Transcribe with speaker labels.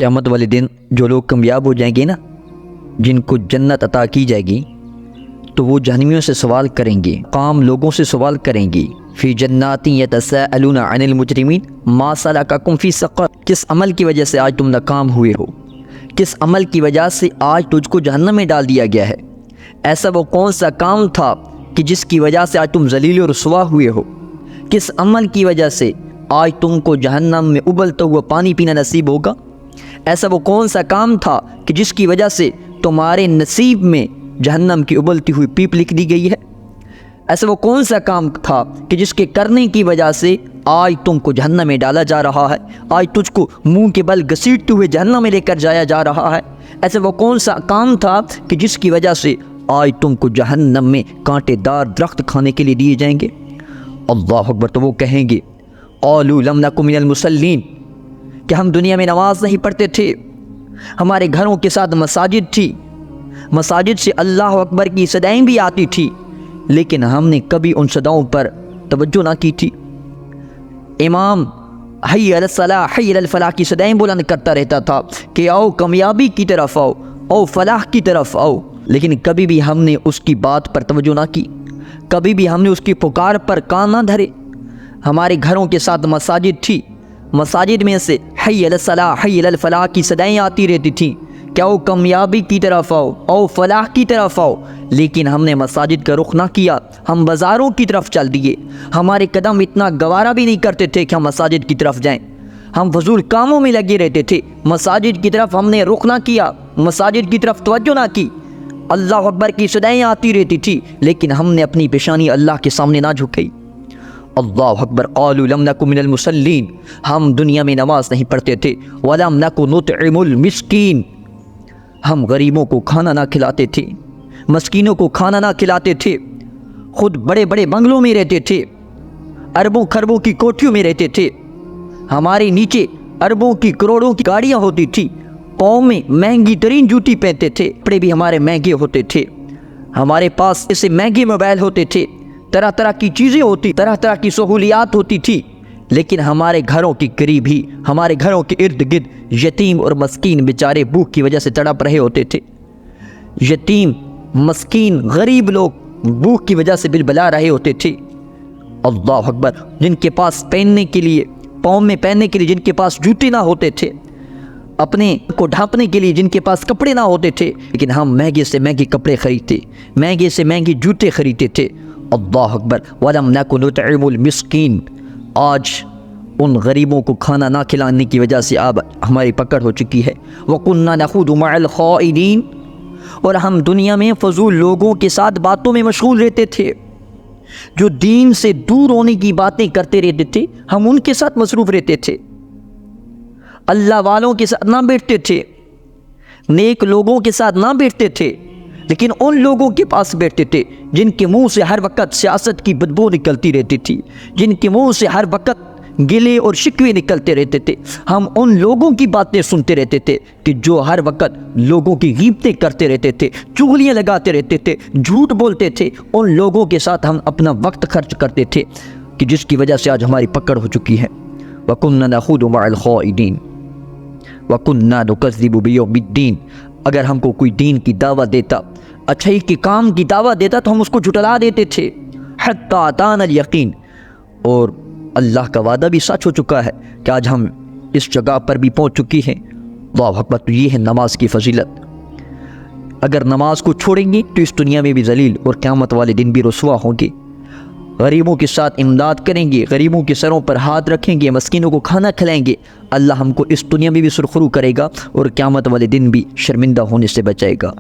Speaker 1: قیامت والے دن جو لوگ کامیاب ہو جائیں گے نا، جن کو جنت عطا کی جائے گی، تو وہ جہنمیوں سے سوال کریں گے، عام لوگوں سے سوال کریں گی، فی جنات یتساءلون عن المجرمین ما سلککم فی سقر، کس عمل کی وجہ سے آج تم ناکام ہوئے ہو، کس عمل کی وجہ سے آج تجھ کو جہنم میں ڈال دیا گیا ہے، ایسا وہ کون سا کام تھا کہ جس کی وجہ سے آج تم ذلیل و رسوا ہوئے ہو، کس عمل کی وجہ سے آج تم کو جہنم میں ابلتا ہوا پانی پینا نصیب ہوگا، ایسا وہ کون سا کام تھا کہ جس کی وجہ سے تمہارے نصیب میں جہنم کی ابلتی ہوئی پیپ لکھ دی گئی ہے، ایسا وہ کون سا کام تھا کہ جس کے کرنے کی وجہ سے آج تم کو جہنم میں ڈالا جا رہا ہے، آج تجھ کو منہ کے بل گھسیٹتے ہوئے جہنم میں لے کر جایا جا رہا ہے، ایسا وہ کون سا کام تھا کہ جس کی وجہ سے آج تم کو جہنم میں کانٹے دار درخت کھانے کے لیے دیے جائیں گے۔ اللہ اکبر، تو وہ کہیں گے قالوا لم نک من المصلین، کہ ہم دنیا میں نماز نہیں پڑھتے تھے، ہمارے گھروں کے ساتھ مساجد تھی، مساجد سے اللہ اکبر کی صدائیں بھی آتی تھی، لیکن ہم نے کبھی ان صداؤں پر توجہ نہ کی تھی۔ امام حی علی الصلاح حی علی الفلاح کی صدائیں بلند کرتا رہتا تھا کہ آؤ کامیابی کی طرف آؤ، آؤ فلاح کی طرف آؤ، لیکن کبھی بھی ہم نے اس کی بات پر توجہ نہ کی، کبھی بھی ہم نے اس کی پکار پر کان نہ دھرے۔ ہمارے گھروں کے ساتھ مساجد تھی، مساجد میں سے حی علی الصلاح حی علی الفلاح کی صدائیں آتی رہتی تھیں کہ آؤ کامیابی کی طرف آؤ، آؤ فلاح کی طرف آؤ، لیکن ہم نے مساجد کا رخ نہ کیا، ہم بازاروں کی طرف چل دیے، ہمارے قدم اتنا گوارا بھی نہیں کرتے تھے کہ ہم مساجد کی طرف جائیں، ہم فضول کاموں میں لگے رہتے تھے، مساجد کی طرف ہم نے رخ نہ کیا، مساجد کی طرف توجہ نہ کی۔ اللہ اکبر کی صدائیں آتی رہتی تھی، لیکن ہم نے اپنی پیشانی اللہ کے سامنے نہ جھکائی۔ اللہ اکبر، قالوا لم نک من المصلین، ہم دنیا میں نماز نہیں پڑھتے تھے، ولم نک نطعم المسکین، ہم غریبوں کو کھانا نہ کھلاتے تھے، مسکینوں کو کھانا نہ کھلاتے تھے، خود بڑے بڑے بنگلوں میں رہتے تھے، اربوں خربوں کی کوٹھیوں میں رہتے تھے، ہمارے نیچے اربوں کی کروڑوں کی گاڑیاں ہوتی تھی، پاؤں میں مہنگی ترین جوتی پہنتے تھے، کپڑے بھی ہمارے مہنگے ہوتے تھے، ہمارے پاس ایسے مہنگے موبائل ہوتے تھے، طرح طرح کی چیزیں ہوتی، طرح طرح کی سہولیات ہوتی تھی، لیکن ہمارے گھروں کے قریب ہی، ہمارے گھروں کے ارد گرد یتیم اور مسکین بیچارے بھوک کی وجہ سے تڑپ رہے ہوتے تھے، یتیم مسکین غریب لوگ بھوک کی وجہ سے بلبلا رہے ہوتے تھے۔ اللہ اکبر، جن کے پاس پہننے کے لیے، پاؤں میں پہننے کے لیے جن کے پاس جوتے نہ ہوتے تھے، اپنے کو ڈھانپنے کے لیے جن کے پاس کپڑے نہ ہوتے تھے، لیکن ہم مہنگے سے مہنگے کپڑے خریدتے، مہنگے سے مہنگے جوتے خریدتے تھے۔ اللہ اکبر، وَلَمْ نَكُ نُطْعِمُ الْمِسْكِينَ، آج ان غریبوں کو کھانا نہ کھلانے کی وجہ سے اب ہماری پکڑ ہو چکی ہے۔ وَكُنَّا نَخُوضُ مَعَ الْخَائِضِينَ، اور ہم دنیا میں فضول لوگوں کے ساتھ باتوں میں مشغول رہتے تھے، جو دین سے دور ہونے کی باتیں کرتے رہتے تھے، ہم ان کے ساتھ مصروف رہتے تھے، اللہ والوں کے ساتھ نہ بیٹھتے تھے، نیک لوگوں کے ساتھ نہ بیٹھتے تھے، لیکن ان لوگوں کے پاس بیٹھتے تھے جن کے منہ سے ہر وقت سیاست کی بدبو نکلتی رہتی تھی، جن کے منہ سے ہر وقت گلے اور شکوے نکلتے رہتے تھے۔ ہم ان لوگوں کی باتیں سنتے رہتے تھے کہ جو ہر وقت لوگوں کی غیبتیں کرتے رہتے تھے، چغلیاں لگاتے رہتے تھے، جھوٹ بولتے تھے، ان لوگوں کے ساتھ ہم اپنا وقت خرچ کرتے تھے کہ جس کی وجہ سے آج ہماری پکڑ ہو چکی ہے۔ وَكُنَّا نَخُوضُ مَعَ الْخَائِضِينَ وَكُنَّا نُكَذِّبُ بِيَوْمِ الدِّينِ، اگر ہم کو کوئی دین کی دعوت دیتا، اچھائی کے کام کی دعوت دیتا، تو ہم اس کو جھٹلا دیتے تھے، حَتَّى أَتَانَا الْيَقِينَ، اور اللہ کا وعدہ بھی سچ ہو چکا ہے کہ آج ہم اس جگہ پر بھی پہنچ چکی ہیں۔ اللہ اکبر، تو یہ ہے نماز کی فضیلت۔ اگر نماز کو چھوڑیں گے تو اس دنیا میں بھی ذلیل اور قیامت والے دن بھی رسوا ہوں گے۔ غریبوں کے ساتھ امداد کریں گے، غریبوں کے سروں پر ہاتھ رکھیں گے، مسکینوں کو کھانا کھلائیں گے، اللہ ہم کو اس دنیا میں بھی سرخرو کرے گا اور قیامت والے دن بھی شرمندہ ہونے سے بچائے گا۔